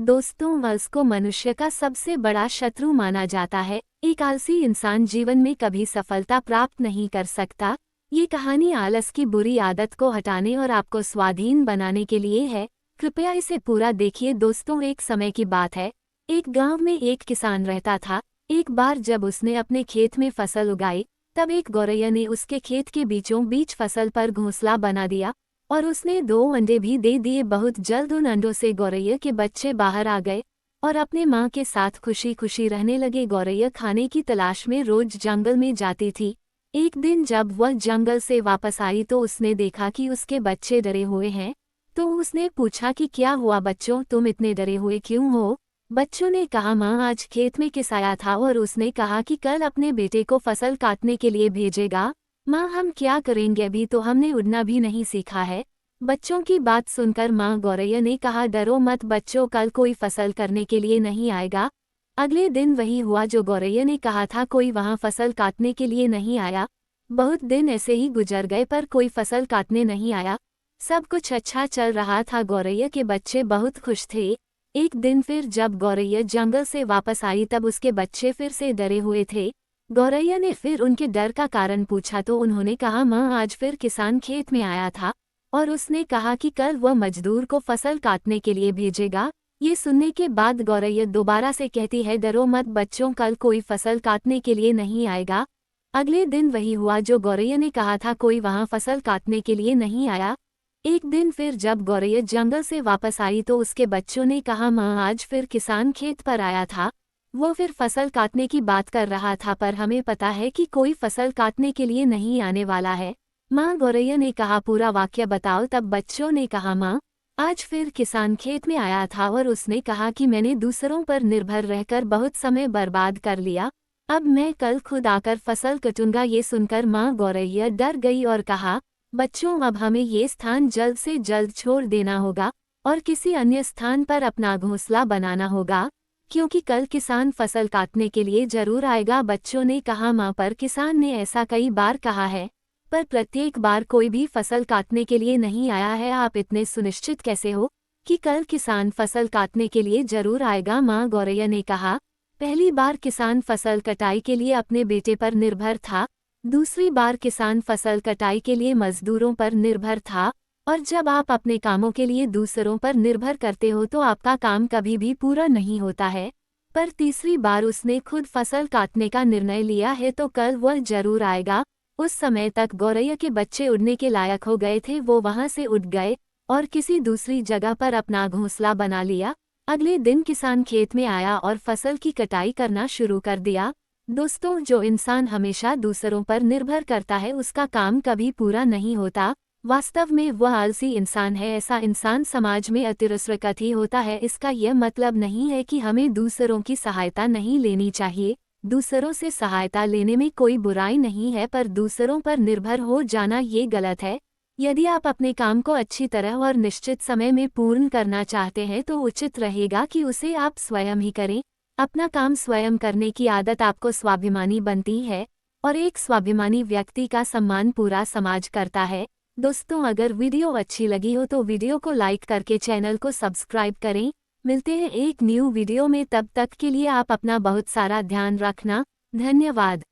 दोस्तों, वल्स को मनुष्य का सबसे बड़ा शत्रु माना जाता है। एक आलसी इंसान जीवन में कभी सफलता प्राप्त नहीं कर सकता। ये कहानी आलस की बुरी आदत को हटाने और आपको स्वाधीन बनाने के लिए है। कृपया इसे पूरा देखिए। दोस्तों, एक समय की बात है। एक गांव में एक किसान रहता था। एक बार जब उसने अपने खेत में फसल उगाई, तब एक गौरैया ने उसके खेत के बीचों बीच फसल पर घोंसला बना दिया और उसने 2 अंडे भी दे दिए। बहुत जल्द उन अंडों से गौरैया के बच्चे बाहर आ गए और अपने माँ के साथ खुशी खुशी रहने लगे। गौरैया खाने की तलाश में रोज जंगल में जाती थी। एक दिन जब वह जंगल से वापस आई तो उसने देखा कि उसके बच्चे डरे हुए हैं। तो उसने पूछा कि क्या हुआ बच्चों, तुम इतने डरे हुए क्यों हो? बच्चों ने कहा, माँ, आज खेत में किस आया था और उसने कहा कि कल अपने बेटे को फसल काटने के लिए भेजेगा। माँ, हम क्या करेंगे, अभी तो हमने उड़ना भी नहीं सीखा है। बच्चों की बात सुनकर माँ गौरैया ने कहा, डरो मत बच्चों, कल कोई फसल करने के लिए नहीं आएगा। अगले दिन वही हुआ जो गौरैया ने कहा था। कोई वहाँ फसल काटने के लिए नहीं आया। बहुत दिन ऐसे ही गुजर गए पर कोई फसल काटने नहीं आया। सब कुछ अच्छा चल रहा था। गौरैया के बच्चे बहुत खुश थे। एक दिन फिर जब गौरैया जंगल से वापस आई तब उसके बच्चे फिर से डरे हुए थे। गौरैया ने फिर उनके डर का कारण पूछा तो उन्होंने कहा, माँ, आज फिर किसान खेत में आया था और उसने कहा कि कल वह मजदूर को फसल काटने के लिए भेजेगा। ये सुनने के बाद गौरैया दोबारा से कहती है, डरो मत बच्चों, कल कोई फसल काटने के लिए नहीं आएगा। अगले दिन वही हुआ जो गौरैया ने कहा था। कोई वहाँ फसल काटने के लिए नहीं आया। एक दिन फिर जब गौरैया जंगल से वापस आई तो उसके बच्चों ने कहा, माँ, आज फिर किसान खेत पर आया था। वो फिर फसल काटने की बात कर रहा था पर हमें पता है कि कोई फसल काटने के लिए नहीं आने वाला है। माँ गौरैया ने कहा, पूरा वाक्य बताओ। तब बच्चों ने कहा, माँ, आज फिर किसान खेत में आया था और उसने कहा कि मैंने दूसरों पर निर्भर रहकर बहुत समय बर्बाद कर लिया। अब मैं कल खुद आकर फसल कटूंगा। ये सुनकर माँ गौरैया डर गई और कहा, बच्चों, अब हमें ये स्थान जल्द से जल्द छोड़ देना होगा और किसी अन्य स्थान पर अपना घोंसला बनाना होगा, क्योंकि कल किसान फसल काटने के लिए जरूर आएगा। बच्चों ने कहा, माँ, पर किसान ने ऐसा कई बार कहा है, पर प्रत्येक बार कोई भी फसल काटने के लिए नहीं आया है। आप इतने सुनिश्चित कैसे हो कि कल किसान फसल काटने के लिए जरूर आएगा? माँ गौरैया ने कहा, पहली बार किसान फसल कटाई के लिए अपने बेटे पर निर्भर था, दूसरी बार किसान फसल कटाई के लिए मजदूरों पर निर्भर था, और जब आप अपने कामों के लिए दूसरों पर निर्भर करते हो तो आपका काम कभी भी पूरा नहीं होता है। पर तीसरी बार उसने खुद फसल काटने का निर्णय लिया है तो कल वह जरूर आएगा। उस समय तक गौरैया के बच्चे उड़ने के लायक हो गए थे। वो वहां से उड़ गए और किसी दूसरी जगह पर अपना घोंसला बना लिया। अगले दिन किसान खेत में आया और फसल की कटाई करना शुरू कर दिया। दोस्तों, जो इंसान हमेशा दूसरों पर निर्भर करता है उसका काम कभी पूरा नहीं होता। वास्तव में वह आलसी इंसान है। ऐसा इंसान समाज में अतिरस्वकत ही होता है। इसका यह मतलब नहीं है कि हमें दूसरों की सहायता नहीं लेनी चाहिए। दूसरों से सहायता लेने में कोई बुराई नहीं है, पर दूसरों पर निर्भर हो जाना ये गलत है। यदि आप अपने काम को अच्छी तरह और निश्चित समय में पूर्ण करना चाहते हैं तो उचित रहेगा कि उसे आप स्वयं ही करें। अपना काम स्वयं करने की आदत आपको स्वाभिमानी बनती है और एक स्वाभिमानी व्यक्ति का सम्मान पूरा समाज करता है। दोस्तों, अगर वीडियो अच्छी लगी हो तो वीडियो को लाइक करके चैनल को सब्सक्राइब करें। मिलते हैं एक न्यू वीडियो में, तब तक के लिए आप अपना बहुत सारा ध्यान रखना। धन्यवाद।